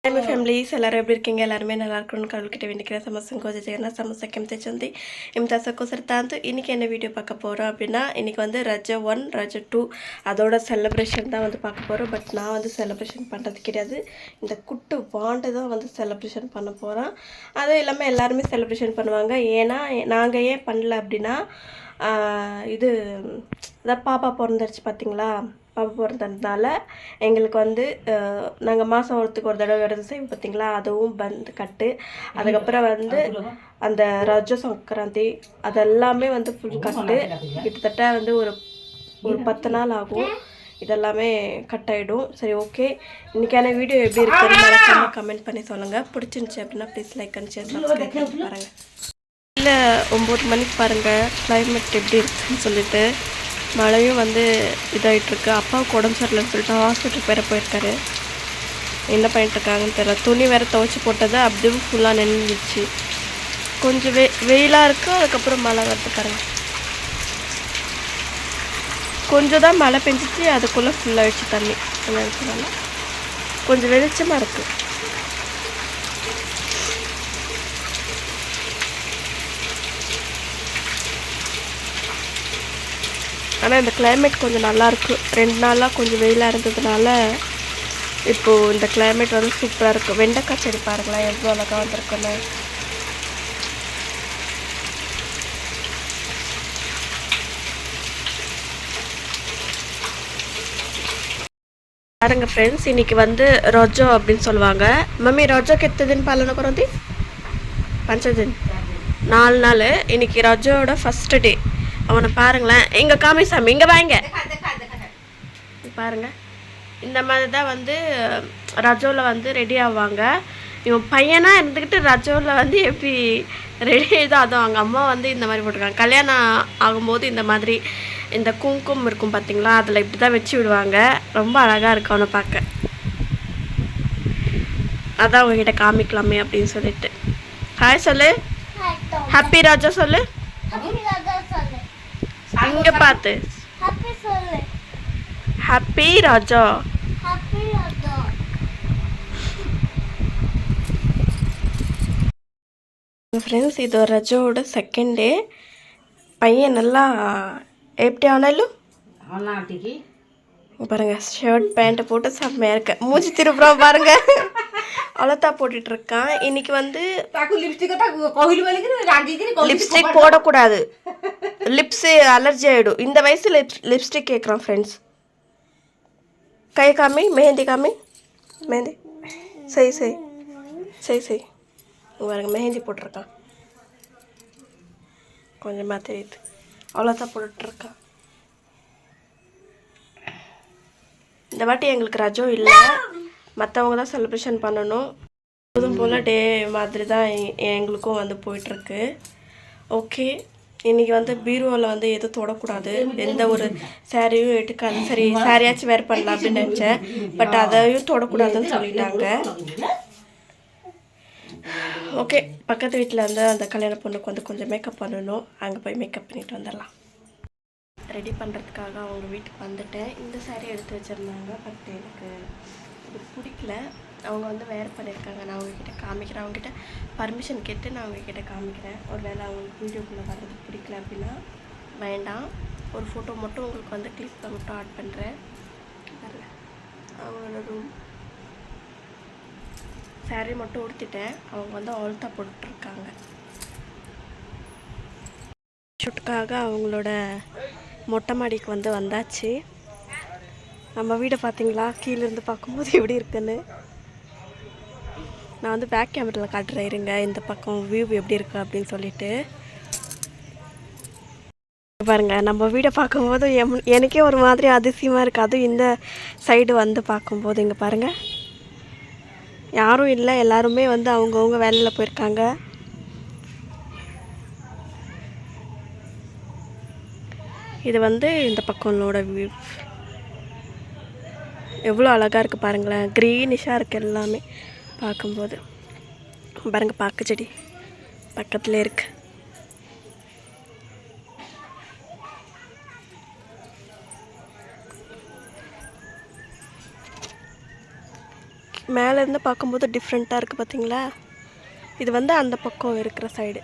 My families, ಎಲ್ಲರೂ எப்படி இருக்கீங்க எல்லாரும் நல்லா இருக்கணும்னு கடவுள்கிட்ட வேண்டிக்கிறேன் சமசங்கோஜேனா சமசக்கம் தெச்சந்தி இம்தாசக்கோ சர்தாந்து இன்னைக்கு என்ன வீடியோ பார்க்க போறோம் அப்படினா இன்னைக்கு வந்து ரஜ 1 ரஜ 2 அதோட செலிப்ரேஷன் தான் வந்து பார்க்க போறோம் பட் நான் வந்து செலிப்ரேஷன் பண்றது கிடையாது இந்த குட்டு பாண்ட் தான் வந்து செலிப்ரேஷன் பண்ண போறோம் அது எல்லாமே எல்லாரும் செலிப்ரேஷன் பண்ணுவாங்க ஏனா நாங்க ஏன் பண்ணல அப்படினா இது அத பாப்பா பிறந்துருச்சு பாத்தீங்களா பாப்பா பிறந்ததுனால எங்களுக்கு வந்து நாங்கள் மாதம் ஒருத்துக்கு ஒரு தடவை விரதம் செய்வோம் பார்த்தீங்களா அதுவும் பந்து கட்டு அதுக்கப்புறம் வந்து அந்த ரஜ சங்கராந்தி அதெல்லாமே வந்து ஃபுல் கட்டு கிட்டத்தட்ட வந்து ஒரு 10 நாள் ஆகும் இதெல்லாமே கட் ஆகிடும் சரி ஓகே இன்றைக்கான வீடியோ எப்படி இருக்குன்னு மறக்காம கமெண்ட் பண்ணி சொல்லுங்கள் பிடிச்சிருந்துச்சி அப்படின்னா please like and share subscribe பண்ணி பாருங்கள் இல்லை 9 மணிக்கு பாருங்கள் கிளைமேட் எப்படி இருக்குன்னு சொல்லிட்டு மழையும் வந்து இதாகிட்டுருக்கு அப்பாவுக்கு உடம்பு சரியில்லைன்னு சொல்லிட்டு ஹாஸ்பிட்டலுக்கு வேறு போயிருக்காரு என்ன பண்ணிட்டுருக்காங்கன்னு தெரியல துணி வேறு துவைச்சி போட்டது அப்படியே ஃபுல்லாக நின்றுச்சு கொஞ்சம் வெயிலாக இருக்குது அதுக்கப்புறம் மழை வருது பாருங்க கொஞ்சம் தான் மழை பெஞ்சிச்சு அதுக்குள்ளே ஃபுல்லாகிடுச்சு தண்ணி அந்த இடத்துல கொஞ்சம் வெளிச்சமாக இருக்குது ஆனால் இந்த கிளைமேட் கொஞ்சம் நல்லாயிருக்கு 2 நாளாக கொஞ்சம் வெயிலாக இருந்ததுனால இப்போது இந்த கிளைமேட் வந்து சூப்பராக இருக்குது வெண்டைக்காய் செடி பாருங்களேன் எவ்வளோ அழகாக வந்திருக்குன்னு பாருங்க ஃப்ரெண்ட்ஸ் இன்னைக்கு வந்து ரஜோ அப்படின்னு சொல்லுவாங்க மம்மி ரஜோ கெத்ததுன்னு பாலன கரோந்தி பஞ்சதின் 4 நாள் இன்னைக்கு ரஜோட ஃபர்ஸ்ட் டே அவனை பாருங்களேன் எங்க காமிசாமி இங்கே வாங்க பாருங்க இந்த மாதிரி தான் வந்து ரஜோவில் வந்து ரெடி ஆவாங்க இவன் பையனாக இருந்துக்கிட்டு ரஜோவில் வந்து எப்படி ரெடி ஆகிதோ அதுவும் அவங்க அம்மா வந்து இந்த மாதிரி போட்டிருக்காங்க கல்யாணம் ஆகும்போது இந்த மாதிரி இந்த குங்குமம் இருக்கும் பார்த்தீங்களா அதில் இப்படி தான் வச்சு விடுவாங்க ரொம்ப அழகாக இருக்கும் அவனை பார்க்க அதான் அவங்ககிட்ட காமிக்கலாமே அப்படின்னு சொல்லிட்டு ஹாய் சொல்லு ஹாப்பி ராஜா சொல்லு இங்க பார்த்து ஹாப்பி ராஜா ஃப்ரெண்ட்ஸ் இது ரஜோட செகண்ட் டே பையன் நல்லா எப்படி ஆனாலும் பாருங்க ஷர்ட் பேண்ட்டை போட்டு செம்மையாக இருக்க மூஞ்சி திருப்புறோம் பாருங்க அவ்வளோதான் போட்டுட்டு இருக்கான் இன்னைக்கு வந்து லிப்ஸ்டிக் போடக்கூடாது லிப்ஸு அலர்ஜி ஆகிடும் இந்த வயசில் லிப்ஸ்டிக் கேட்குறான் ஃப்ரெண்ட்ஸ் கை காமி மெஹந்தி காமி மெஹந்தி சரி சரி சரி சரி பாருங்க மெஹந்தி போட்டிருக்கான் கொஞ்சமாக தெரியுது அவ்வளோதான் போட்டுட்ருக்கான் இந்த வாட்டி எங்களுக்கு ரஜோ இல்லை மற்றவங்க தான் செலிப்ரேஷன் பண்ணணும் எப்போதும் போல் டே மாதிரி தான் எங்களுக்கும் வந்து போயிட்டுருக்கு ஓகே இன்றைக்கி வந்து பீரோவில் வந்து எதுவும் தொடக்கூடாது எந்த ஒரு சாரியும் எடுக்காது சரி சாரியாச்சும் வேறு பண்ணலாம் அப்படின்னு நினச்சேன் பட் அதையும் தொடக்கூடாதுன்னு சொல்லிட்டாங்க ஓகே பக்கத்து வீட்டில் வந்து அந்த கல்யாண பொண்ணுக்கு வந்து கொஞ்சம் மேக்கப் பண்ணணும் அங்கே போய் மேக்கப் பண்ணிட்டு வந்துடலாம் ரெடி பண்ணுறதுக்காக அவங்க வீட்டுக்கு வந்துட்டேன் இந்த சாரீ எடுத்து வச்சுருந்தாங்க பட் எனக்கு இது பிடிக்கல அவங்க வந்து வேறு பண்ணியிருக்காங்க நான் அவங்கக்கிட்ட காமிக்கிறேன் அவங்ககிட்ட பர்மிஷன் கேட்டு நான் அவங்கக்கிட்ட காமிக்கிறேன் ஒரு வேளை அவங்களுக்கு வீடியோக்குள்ளே வர்றது பிடிக்கல அப்படின்னா வேண்டாம் ஒரு ஃபோட்டோ மட்டும் உங்களுக்கு வந்து கிளிப்பில் மட்டும் ஆட் பண்ணுறேன் வரல அவங்களோட ரூம் சாரீ மட்டும் உடுத்திட்டேன் அவங்க வந்து ஆல்தா போட்டுட்ருக்காங்க ஷூட்டுக்காக அவங்களோட மொட்டை மாடிக்கு வந்து வந்தாச்சு நம்ம வீடை பார்த்தீங்களா கீழேருந்து பார்க்கும்போது எப்படி இருக்குன்னு நான் வந்து பேக் கேமராவில் காட்டுறேன் இருங்க இந்த பக்கம் வியூ எப்படி இருக்குது அப்படின்னு சொல்லிட்டு பாருங்கள் நம்ம வீடை பார்க்கும்போது எனக்கே ஒரு மாதிரி அதிசயமாக இருக்குது அதுவும் இந்த சைடு வந்து பார்க்கும்போது இங்கே பாருங்கள் யாரும் இல்லை எல்லாருமே வந்து அவங்கவுங்க வேலையில் போயிருக்காங்க இது வந்து இந்த பக்கம்லோட வியூ எவ்வளோ அழகாக இருக்குது பாருங்களேன் க்ரீனிஷாக இருக்குது எல்லாமே பார்க்கும்போது பாருங்கள் பாக்கு செடி பக்கத்தில் இருக்குது மேலேருந்து பார்க்கும்போது டிஃப்ரெண்ட்டாக இருக்குது பார்த்தீங்களா? இது வந்து அந்த பக்கம் இருக்கிற சைடு.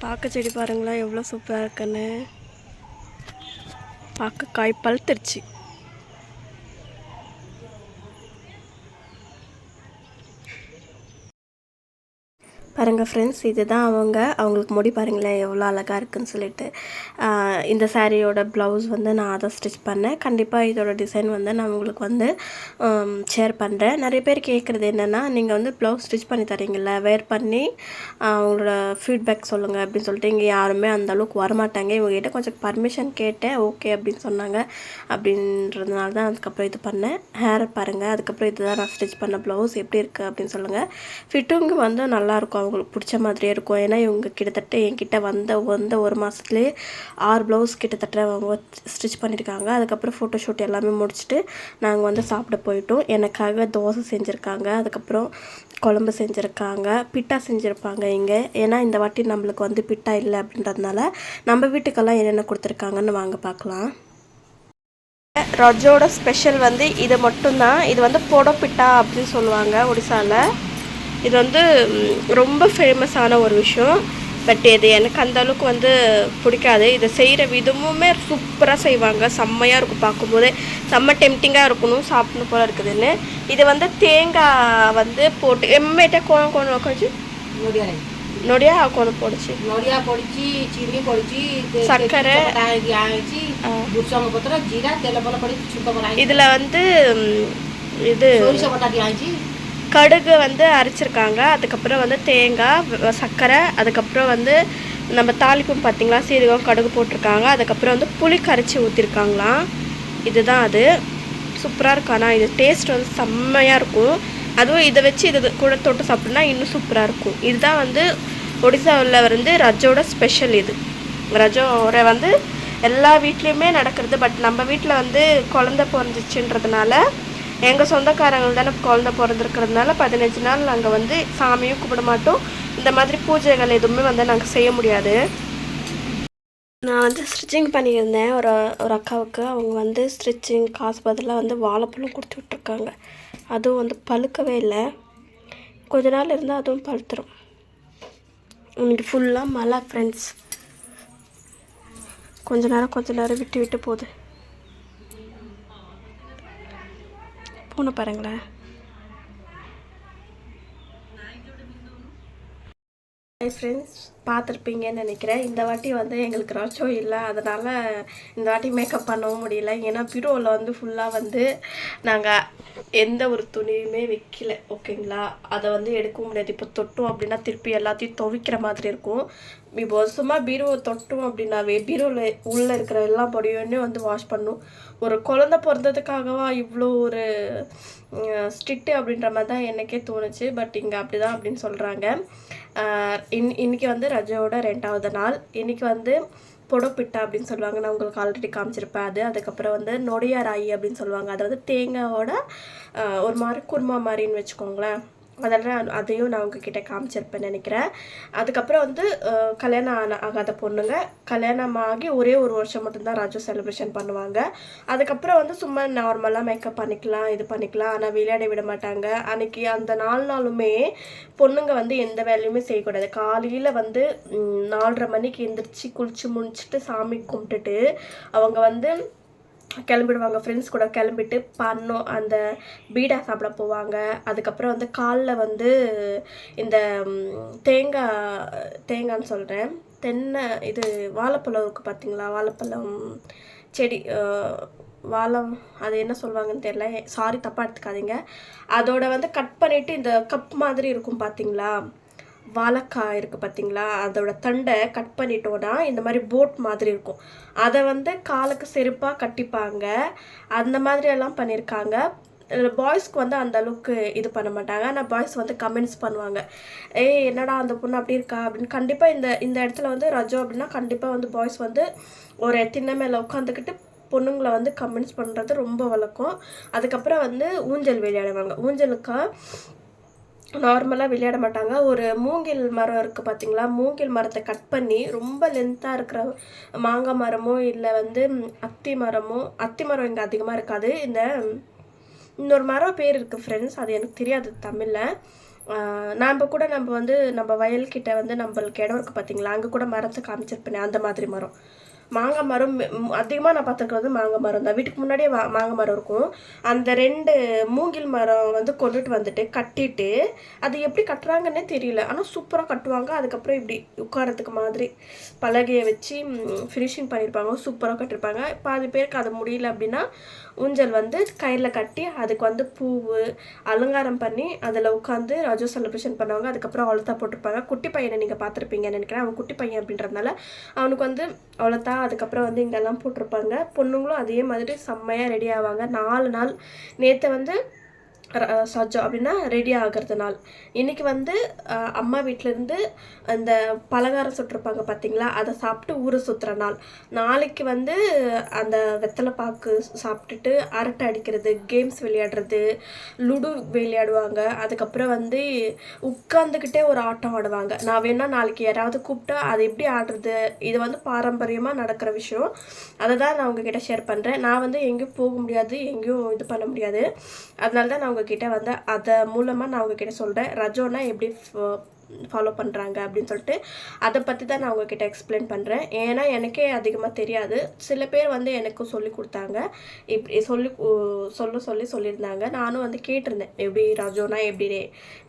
பார்க்க செடி பாருங்களா எவ்வளோ சூப்பராக இருக்குன்னு. பார்க்க காய் பழுத்துருச்சு. பாருங்கள் ஃப்ரெண்ட்ஸ், இதுதான் அவங்களுக்கு முடி பாருங்களேன் எவ்வளோ அழகாக இருக்குதுன்னு சொல்லிட்டு. இந்த சாரியோட ப்ளவுஸ் வந்து நான் அதை ஸ்டிச் பண்ணேன். கண்டிப்பாக இதோட டிசைன் வந்து நான் உங்களுக்கு வந்து ஷேர் பண்ணுறேன். நிறைய பேர் கேட்குறது என்னென்னா, நீங்கள் வந்து ப்ளவுஸ் ஸ்டிச் பண்ணி தரீங்கள, வேர் பண்ணி அவங்களோட ஃபீட்பேக் சொல்லுங்கள் அப்படின்னு சொல்லிட்டு. இங்கே யாருமே அந்தளவுக்கு வரமாட்டாங்க. இவங்ககிட்ட கொஞ்சம் பர்மிஷன் கேட்டேன், ஓகே அப்படின்னு சொன்னாங்க. அப்படின்றதுனால தான் அதுக்கப்புறம் இது பண்ணேன். ஹேர் பாருங்கள். அதுக்கப்புறம் இதுதான் நான் ஸ்டிச் பண்ண ப்ளவுஸ். எப்படி இருக்குது அப்படின்னு சொல்லுங்கள். ஃபிட்டிங்கு வந்து நல்லாயிருக்கும், அவங்களுக்கு பிடிச்ச மாதிரியே இருக்கும். ஏன்னா இவங்க கிட்டத்தட்ட என்கிட்ட வந்த ஒரு மாதத்துலேயே 6 ப்ளவுஸ் கிட்டத்தட்ட அவங்க ஸ்டிச் பண்ணியிருக்காங்க. அதுக்கப்புறம் ஃபோட்டோஷூட் எல்லாமே முடிச்சுட்டு நாங்கள் வந்து சாப்பிட போயிட்டோம். எனக்காக தோசை செஞ்சுருக்காங்க, அதுக்கப்புறம் குழம்பு செஞ்சுருக்காங்க, பிட்டா செஞ்சுருப்பாங்க இங்கே. ஏன்னா இந்த வாட்டி நம்மளுக்கு வந்து பிட்டா இல்லை அப்படின்றதுனால நம்ம வீட்டுக்கெல்லாம் என்னென்ன கொடுத்துருக்காங்கன்னு வாங்க பார்க்கலாம். ரஜோட ஸ்பெஷல் வந்து இது மட்டும்தான். இது வந்து பொடப்பிட்டா அப்படின்னு சொல்லுவாங்க ஒடிசாவில். இது வந்து ரொம்ப ஃபேமஸான ஒரு விஷயம். பட் இது எனக்கு அந்த அளவுக்கு வந்து பிடிக்காது. இதை செய்கிற விதமுமே சூப்பராக செய்வாங்க, செம்மையாக இருக்கும். பார்க்கும்போதே செம்ம டெம்டிங்காக இருக்கணும், சாப்பிடணும் போல் இருக்குதுன்னு. இது வந்து தேங்காய் வந்து போட்டு எம்மேட்ட கோணம் கொஞ்சம் நொடியா கோணம் போடுச்சு, ନଡ଼ିଆ ପଡ଼ିଛି, ଚିନି ପଡ଼ିଛି, சர்க்கரை, ଭୃଷଙ୍ଗ ପତ୍ର, ଜିରା, ତେଲ ଭଲ ପଡ଼ିଛି, ଛୁଙ୍କ କରା ହେଇଛି. இதில் வந்து இது ସୋରିଷ ବଟା ଦିଆ ହେଇଛି. கடுகு வந்து அரைச்சிருக்காங்க. அதுக்கப்புறம் வந்து தேங்காய், சர்க்கரை, அதுக்கப்புறம் வந்து நம்ம தாளிப்பும் பார்த்திங்களா, சீரகம், கடுகு போட்டிருக்காங்க. அதுக்கப்புறம் வந்து புளி கரைச்சி ஊற்றிருக்காங்களாம். இதுதான் அது. சூப்பராக இருக்கும். ஆனால் இது டேஸ்ட் வந்து செம்மையாக இருக்கும். அதுவும் இதை வச்சு இது கூட தொட்டு சாப்பிட்னா இன்னும் சூப்பராக இருக்கும். இதுதான் வந்து ஒடிசாவில் வந்து ரஜோட ஸ்பெஷல். இது ரஜோரை வந்து எல்லா வீட்லேயுமே நடக்கிறது. பட் நம்ம வீட்டில் வந்து குழந்த பிறந்துச்சுன்றதுனால, எங்கள் சொந்தக்காரங்கள் தானே குழந்த பிறந்திருக்கிறதுனால 15 நாள் நாங்கள் வந்து சாமியும் கும்பிட மாட்டோம். இந்த மாதிரி பூஜைகள் எதுவுமே வந்து நாங்கள் செய்ய முடியாது. நான் வந்து ஸ்டிச்சிங் பண்ணியிருந்தேன் ஒரு அக்காவுக்கு. அவங்க வந்து ஸ்டிச்சிங் காசு பதிலாக வந்து வாழைப்பழம் கொடுத்து விட்ருக்காங்க. அதுவும் வந்து பழுக்கவே இல்லை. கொஞ்ச நாள் இருந்தால் அதுவும் பழுத்துரும். இன்னைக்கு ஃபுல்லாக மழை ஃப்ரெண்ட்ஸ். கொஞ்ச நேரம் விட்டு விட்டு போகுது. பூனை பாருங்களேன். ஃப்ரெண்ட்ஸ், பார்த்துருப்பீங்கன்னு நினைக்கிறேன். இந்த வாட்டி வந்து எங்களுக்கு ரச்சோ இல்லை, அதனால் இந்த வாட்டி மேக்கப் பண்ணவும் முடியல. ஏன்னா பீரோவில் வந்து ஃபுல்லாக வந்து நாங்கள் எந்த ஒரு துணியுமே வைக்கல, ஓகேங்களா. அதை வந்து எடுக்கவும் முடியாது. இப்போ தொட்டோம் அப்படின்னா திருப்பி எல்லாத்தையும் துவைக்கிற மாதிரி இருக்கும். இப்போ சும்மா பீரோவை தொட்டோம் அப்படின்னாவே பீரோவில் உள்ளே இருக்கிற எல்லா பொடியுமே வந்து வாஷ் பண்ணும். ஒரு குழந்தை பிறந்ததுக்காகவா இவ்வளோ ஒரு ஸ்ட்ரிக்ட்டு அப்படின்ற மாதிரி தான் எனக்கே தோணுச்சு. பட் இங்கே அப்படி தான் அப்படின்னு சொல்கிறாங்க. இன்றைக்கி வந்து ரஜோட 2வது நாள். இன்றைக்கி வந்து பொடப்பிட்டா அப்படின்னு சொல்லுவாங்க. நான் உங்களுக்கு ஆல்ரெடி காமிச்சிருப்பேன். அதுக்கப்புறம் வந்து நொடியா ராயி அப்படின்னு சொல்லுவாங்க. அதாவது தேங்காயோட ஒரு மாதிரி குருமா மாதிரின்னு வச்சுக்கோங்களேன். அதெல்லாம் அதையும் நான் உங்ககிட்ட காமிச்சிருப்பேன்னு நினைக்கிறேன். அதுக்கப்புறம் வந்து கல்யாணம் ஆகாத பொண்ணுங்க கல்யாணமாகி ஒரே ஒரு வருஷம் மட்டும்தான் ராஜு செலிப்ரேஷன் பண்ணுவாங்க. அதுக்கப்புறம் வந்து சும்மா நார்மலாக மேக்கப் பண்ணிக்கலாம், இது பண்ணிக்கலாம். ஆனால் விளையாட விட மாட்டாங்க. அன்றைக்கி அந்த 4 நாளுமே பொண்ணுங்க வந்து எந்த வேலையுமே செய்யக்கூடாது. காலையில் வந்து 4:30 மணிக்கு எழுந்திரிச்சு குளிச்சு முடிச்சுட்டு சாமி கும்பிட்டுட்டு அவங்க வந்து கிளம்பிடுவாங்க. ஃப்ரெண்ட்ஸ் கூட கிளம்பிட்டு அந்த பீடா சாப்பிட போவாங்க. அதுக்கப்புறம் வந்து காலில் வந்து இந்த தேங்காய்ன்னு சொல்கிறேன், தென்னை இது வாழைப்பழம் இருக்குது பார்த்தீங்களா, வாழைப்பழம் செடி, அது என்ன சொல்லுவாங்கன்னு தெரியல, சாரி தப்பாக எடுத்துக்காதீங்க. அதோட வந்து கட் பண்ணிவிட்டு இந்த கப் மாதிரி இருக்கும் பார்த்தீங்களா, வாழைக்காய் இருக்குது பார்த்தீங்களா, அதோட தண்டை கட் பண்ணிட்டோன்னா இந்த மாதிரி போட் மாதிரி இருக்கும். அதை வந்து காலுக்கு செருப்பாக கட்டிப்பாங்க. அந்த மாதிரியெல்லாம் பண்ணியிருக்காங்க. பாய்ஸ்க்கு வந்து அந்த அளவுக்கு இது பண்ண மாட்டாங்க. ஆனால் பாய்ஸ் வந்து கமெண்ட்ஸ் பண்ணுவாங்க, என்னடா அந்த பொண்ணு அப்படி இருக்கா அப்படின்னு. கண்டிப்பாக இந்த இடத்துல வந்து ரஜோ அப்படின்னா கண்டிப்பாக வந்து பாய்ஸ் வந்து ஒரு திண்ணை மேலே உட்காந்துக்கிட்டு பொண்ணுங்களை வந்து கமெண்ட்ஸ் பண்ணுறது ரொம்ப வழக்கம். அதுக்கப்புறம் வந்து ஊஞ்சல் விளையாடுவாங்க. ஊஞ்சலுக்கு நார்மலாக விளையாட மாட்டாங்க. ஒரு மூங்கில் மரம் இருக்குது பார்த்தீங்களா, மூங்கில் மரத்தை கட் பண்ணி ரொம்ப லென்த்தாக இருக்கிற மாங்காய் மரமோ இல்லை வந்து அத்தி மரம் இங்கே அதிகமாக இருக்காது. இன்னொரு மரம் பேர் இருக்குது ஃப்ரெண்ட்ஸ், அது எனக்கு தெரியாது தமிழில். நம்ம வந்து நம்ம வயல்கிட்ட வந்து நம்மளுக்கு இடம் இருக்குது பார்த்தீங்களா, அங்கே கூட மரத்தை காமிச்சிருப்பேன். அந்த மாதிரி மரம் மாங்காய் மரம் அதிகமாக நான் பார்த்துருக்கிறது மாங்காய் மரம் தான். வீட்டுக்கு முன்னாடியே மாங்காய் மரம் இருக்கும். அந்த 2 மூங்கில் மரம் வந்து கொண்டுட்டு வந்துட்டு கட்டிட்டு, அது எப்படி கட்டுறாங்கன்னே தெரியல, ஆனால் சூப்பராக கட்டுவாங்க. அதுக்கப்புறம் இப்படி உட்காரத்துக்கு மாதிரி பலகையை வச்சு ஃபினிஷிங் பண்ணியிருப்பாங்க, சூப்பராக கட்டியிருப்பாங்க. பாதி பேருக்கு அது முடியல அப்படின்னா ஊஞ்சல் வந்து கயிறில் கட்டி அதுக்கு வந்து பூவு அலங்காரம் பண்ணி அதில் உட்காந்து ராஜோ செலிப்ரேஷன் பண்ணுவாங்க. அதுக்கப்புறம் அவ்வளோதான் போட்டிருப்பாங்க. குட்டி பையனை நீங்கள் பார்த்துருப்பீங்கன்னு நினைக்கிறேன். அவன் குட்டி பையன் அப்படின்றதுனால அவனுக்கு வந்து அவ்வளோதான். அதுக்கப்புறம் வந்து இங்கெல்லாம் போட்டிருப்பாங்க. பொண்ணுங்களும் அதே மாதிரி செம்மையாக ரெடி ஆவாங்க. 4 நாள். நேற்று வந்து சஜ்ஜோ அப்படின்னா ரெடி ஆகிறது நாள். இன்றைக்கி வந்து அம்மா வீட்டிலேருந்து அந்த பலகாரம் சுட்டிருப்பாங்க பார்த்தீங்களா, அதை சாப்பிட்டு ஊரை சுற்றுற நாள். நாளைக்கு வந்து அந்த வெத்தலை பாக்கு சாப்பிட்டுட்டு அரட்டை அடிக்கிறது, கேம்ஸ் விளையாடுறது, லுடு விளையாடுவாங்க. அதுக்கப்புறம் வந்து உட்காந்துக்கிட்டே ஒரு ஆட்டம் ஆடுவாங்க. நான் வேணால் நாளைக்கு யாராவது கூப்பிட்டா அது எப்படி ஆடுறது, இது வந்து பாரம்பரியமாக நடக்கிற விஷயம். அதை தான் நான் உங்ககிட்ட ஷேர் பண்ணுறேன். நான் வந்து எங்கேயும் போக முடியாது, எங்கேயும் இது பண்ண முடியாது. அதனால தான் நான் உங்ககிட்ட வந்து அதை மூலமாக நான் உங்ககிட்ட சொல்கிறேன். ரஜோனா எப்படி ஃபாலோ பண்ணுறாங்க அப்படின்னு சொல்லிட்டு அதை பற்றி தான் நான் உங்ககிட்ட எக்ஸ்பிளைன் பண்ணுறேன். ஏன்னா எனக்கே அதிகமாக தெரியாது. சில பேர் வந்து எனக்கும் சொல்லி கொடுத்தாங்க, இப்படி சொல்லியிருந்தாங்க. நானும் வந்து கேட்டிருந்தேன், எப்படி ரஜோனா எப்படி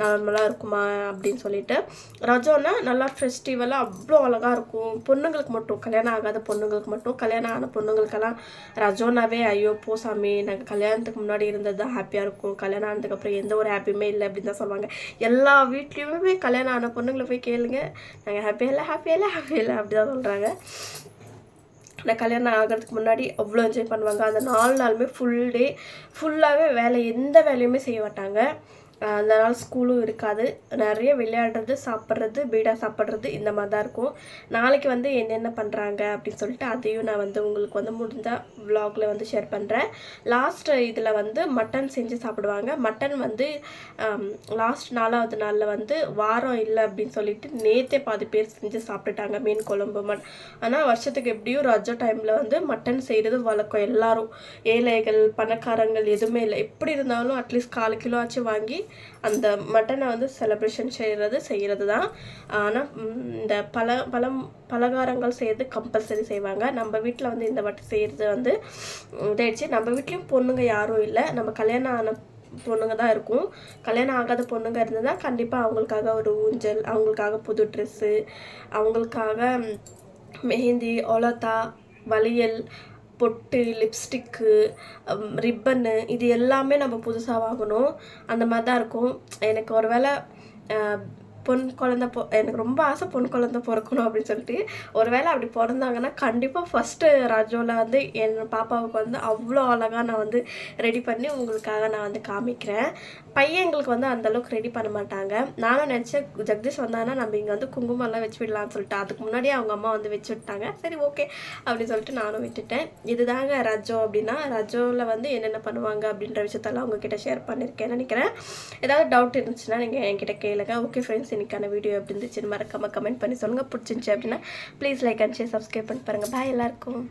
நார்மலாக இருக்குமா அப்படின்னு சொல்லிட்டு. ரஜோனா நல்லா ஃபெஸ்டிவலாக அவ்வளோ அழகாக இருக்கும். பொண்ணுங்களுக்கு மட்டும், கல்யாணம் ஆகாத பொண்ணுங்களுக்கு மட்டும். கல்யாணம் ஆன பொண்ணுங்களுக்கெல்லாம் ரஜோனாவே ஐயோ போசாமி, நாங்கள் கல்யாணத்துக்கு முன்னாடி இருந்தது தான் ஹாப்பியாக இருக்கும், கல்யாணம் ஆனதுக்கப்புறம் எந்த ஒரு ஹாப்பியுமே இல்லை அப்படின்னு தான் சொல்லுவாங்க. எல்லா வீட்லேயுமே கல்யாணம் ஆன பொண்ணுங்களை போய் கேளுங்க, நாங்கள் ஹாப்பியாக இல்லை அப்படி தான் சொல்கிறாங்க. நான் கல்யாணம் ஆகிறதுக்கு முன்னாடி அவ்வளோ என்ஜாய் பண்ணுவாங்க. அந்த 4 நாளுமே ஃபுல்லாகவே எந்த வேலையுமே செய்ய மாட்டாங்க. அந்த நாள் ஸ்கூலும் இருக்காது. நிறைய விளையாடுறது, சாப்பிட்றது, பீடா சாப்பிட்றது இந்த மாதிரி தான் இருக்கும். நாளைக்கு வந்து என்னென்ன பண்ணுறாங்க அப்படின்னு சொல்லிட்டு அதையும் நான் வந்து உங்களுக்கு வந்து முடிஞ்சால் விலாகில் வந்து ஷேர் பண்ணுறேன். லாஸ்ட் இதில் வந்து மட்டன் செஞ்சு சாப்பிடுவாங்க. மட்டன் வந்து லாஸ்ட் 4வது நாளில் வந்து வாரம் இல்லை அப்படின்னு சொல்லிட்டு நேற்றே பாதி பேர் செஞ்சு சாப்பிட்டுட்டாங்க, மீன் குழம்பு. ஆனால் வருஷத்துக்கு எப்படியும் ரஜோ டைமில் வந்து மட்டன் செய்கிறது வழக்கம். எல்லாரும் ஏழைகள் பணக்காரங்கள் எதுவுமே இல்லை, எப்படி இருந்தாலும் அட்லீஸ்ட் 1/4 கிலோ ஆச்சு வாங்கி அந்த மட்டனை வந்து செலிப்ரேஷன் செய்கிறது தான். ஆனால் இந்த பலகாரங்கள் செய்கிறது கம்பல்சரி செய்வாங்க. நம்ம வீட்டில் வந்து இந்த வாட்டி செய்கிறது வந்து இதாயிடுச்சு. நம்ம வீட்லேயும் பொண்ணுங்க யாரும் இல்லை, நம்ம கல்யாணம் ஆன பொண்ணுங்க தான் இருக்கும். கல்யாணம் ஆகாத பொண்ணுங்க இருந்ததுதான் கண்டிப்பாக அவங்களுக்காக ஒரு ஊஞ்சல், அவங்களுக்காக புது ட்ரெஸ்ஸு, அவங்களுக்காக மெஹந்தி, ஒலத்தா, வளையல், பொட்டு, லிப்ஸ்டிக்கு, ரிப்பன்னு, இது எல்லாமே நம்ம புதுசாக வாங்கணும். அந்த மாதிரி தான் இருக்கும். எனக்கு ஒரு வேளை பொன் குழந்த எனக்கு ரொம்ப ஆசை பொன் குழந்த பிறக்கணும் அப்படின்னு சொல்லிட்டு. ஒரு வேளை அப்படி பிறந்தாங்கன்னா கண்டிப்பாக ஃபஸ்ட்டு ரஜோவில் வந்து என் பாப்பாவுக்கு வந்து அவ்வளோ அழகாக நான் வந்து ரெடி பண்ணி உங்களுக்காக நான் வந்து காமிக்கிறேன். பையங்களுக்கு வந்து அந்தளவுக்கு ரெடி பண்ண மாட்டாங்க. நானும் நினச்சேன் ஜெகதீஷ் வந்தாங்கன்னா நம்ம இங்கே வந்து குங்குமம்லாம் வச்சு விடலான்னு சொல்லிட்டு. அதுக்கு முன்னாடியே அவங்க அம்மா வந்து வச்சு விட்டாங்க. சரி ஓகே அப்படின்னு சொல்லிட்டு நானும் விட்டுட்டேன். இதுதாங்க ரஜோ அப்படின்னா. ரஜோவில் வந்து என்னென்ன பண்ணுவாங்க அப்படின்ற விஷயத்தெல்லாம் உங்ககிட்ட ஷேர் பண்ணியிருக்கேன்னு நினைக்கிறேன். ஏதாவது டவுட் இருந்துச்சுன்னா நீங்கள் என்கிட்ட கேளுங்க. ஓகே ஃப்ரெண்ட்ஸ், இன்னைக்கான வீடியோ எப்படி இருந்துச்சுன்னு மறக்காமல் கமெண்ட் பண்ணி சொல்லுங்கள். பிடிச்சிருந்துச்சு அப்படின்னா please like and share, subscribe பண்ணி பாருங்கள். பாய் எல்லாருக்கும்.